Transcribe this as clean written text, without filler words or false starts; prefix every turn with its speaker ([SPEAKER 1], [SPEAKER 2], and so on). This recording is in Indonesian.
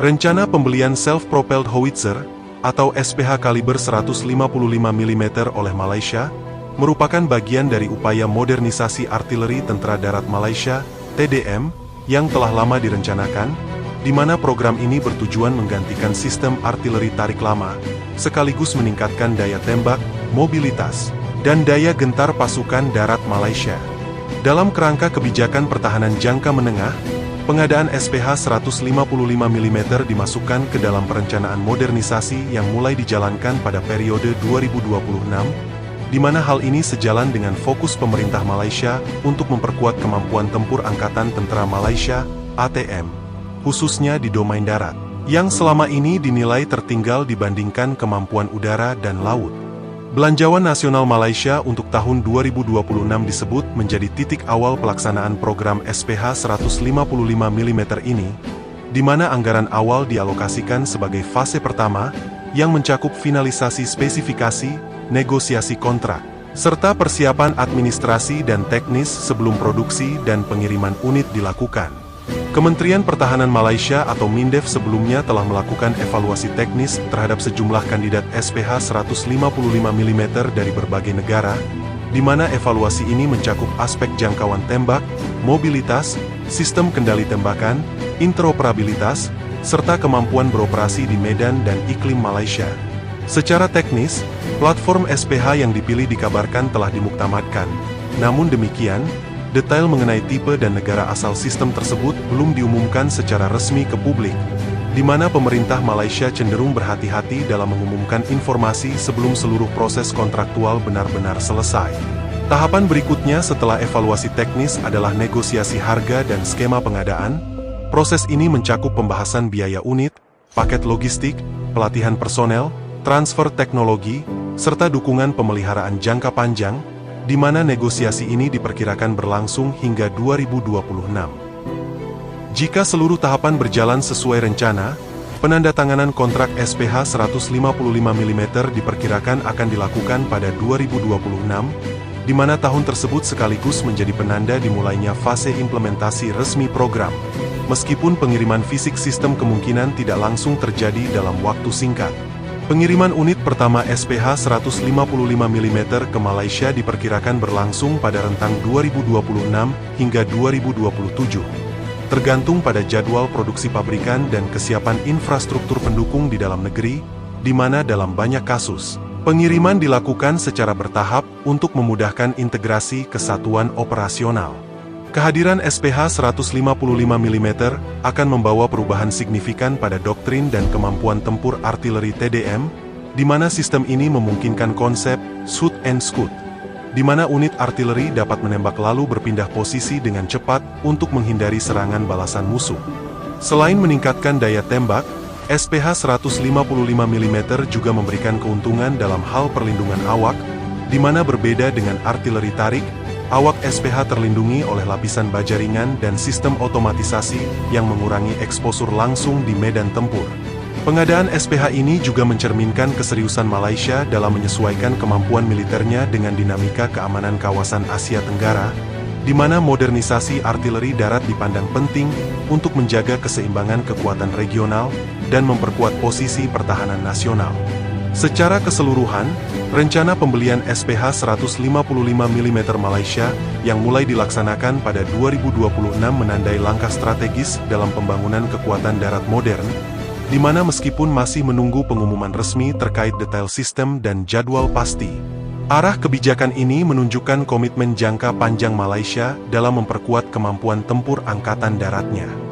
[SPEAKER 1] Rencana pembelian Self-Propelled Howitzer, atau SPH kaliber 155 mm oleh Malaysia, merupakan bagian dari upaya modernisasi artileri Tentara Darat Malaysia, TDM, yang telah lama direncanakan, di mana program ini bertujuan menggantikan sistem artileri tarik lama, sekaligus meningkatkan daya tembak, mobilitas, dan daya gentar pasukan darat Malaysia. Dalam kerangka kebijakan pertahanan jangka menengah, pengadaan SPH 155 mm dimasukkan ke dalam perencanaan modernisasi yang mulai dijalankan pada periode 2026, di mana hal ini sejalan dengan fokus pemerintah Malaysia untuk memperkuat kemampuan tempur Angkatan Tentera Malaysia, ATM, khususnya di domain darat, yang selama ini dinilai tertinggal dibandingkan kemampuan udara dan laut. Belanjawan Nasional Malaysia untuk tahun 2026 disebut menjadi titik awal pelaksanaan program SPH 155 mm ini, di mana anggaran awal dialokasikan sebagai fase pertama, yang mencakup finalisasi spesifikasi, negosiasi kontrak, serta persiapan administrasi dan teknis sebelum produksi dan pengiriman unit dilakukan. Kementerian Pertahanan Malaysia atau MINDEF sebelumnya telah melakukan evaluasi teknis terhadap sejumlah kandidat SPH 155 mm dari berbagai negara, di mana evaluasi ini mencakup aspek jangkauan tembak, mobilitas, sistem kendali tembakan, interoperabilitas, serta kemampuan beroperasi di medan dan iklim Malaysia. Secara teknis, platform SPH yang dipilih dikabarkan telah dimuktamadkan. Namun demikian, detail mengenai tipe dan negara asal sistem tersebut belum diumumkan secara resmi ke publik, di mana pemerintah Malaysia cenderung berhati-hati dalam mengumumkan informasi sebelum seluruh proses kontraktual benar-benar selesai. Tahapan berikutnya setelah evaluasi teknis adalah negosiasi harga dan skema pengadaan. Proses ini mencakup pembahasan biaya unit, paket logistik, pelatihan personel, transfer teknologi, serta dukungan pemeliharaan jangka panjang, di mana negosiasi ini diperkirakan berlangsung hingga 2026. Jika seluruh tahapan berjalan sesuai rencana, penandatanganan kontrak SPH 155 mm diperkirakan akan dilakukan pada 2026, di mana tahun tersebut sekaligus menjadi penanda dimulainya fase implementasi resmi program, meskipun pengiriman fisik sistem kemungkinan tidak langsung terjadi dalam waktu singkat. Pengiriman unit pertama SPH 155 mm ke Malaysia diperkirakan berlangsung pada rentang 2026 hingga 2027. Tergantung pada jadwal produksi pabrikan dan kesiapan infrastruktur pendukung di dalam negeri, di mana dalam banyak kasus, pengiriman dilakukan secara bertahap untuk memudahkan integrasi kesatuan operasional. Kehadiran SPH 155 mm akan membawa perubahan signifikan pada doktrin dan kemampuan tempur artileri TDM, di mana sistem ini memungkinkan konsep shoot and scoot, di mana unit artileri dapat menembak lalu berpindah posisi dengan cepat untuk menghindari serangan balasan musuh. Selain meningkatkan daya tembak, SPH 155 mm juga memberikan keuntungan dalam hal perlindungan awak, di mana berbeda dengan artileri tarik, awak SPH terlindungi oleh lapisan baja ringan dan sistem otomatisasi yang mengurangi eksposur langsung di medan tempur. Pengadaan SPH ini juga mencerminkan keseriusan Malaysia dalam menyesuaikan kemampuan militernya dengan dinamika keamanan kawasan Asia Tenggara, di mana modernisasi artileri darat dipandang penting untuk menjaga keseimbangan kekuatan regional dan memperkuat posisi pertahanan nasional. Secara keseluruhan, rencana pembelian SPH 155 mm Malaysia yang mulai dilaksanakan pada 2026 menandai langkah strategis dalam pembangunan kekuatan darat modern, di mana meskipun masih menunggu pengumuman resmi terkait detail sistem dan jadwal pasti, arah kebijakan ini menunjukkan komitmen jangka panjang Malaysia dalam memperkuat kemampuan tempur angkatan daratnya.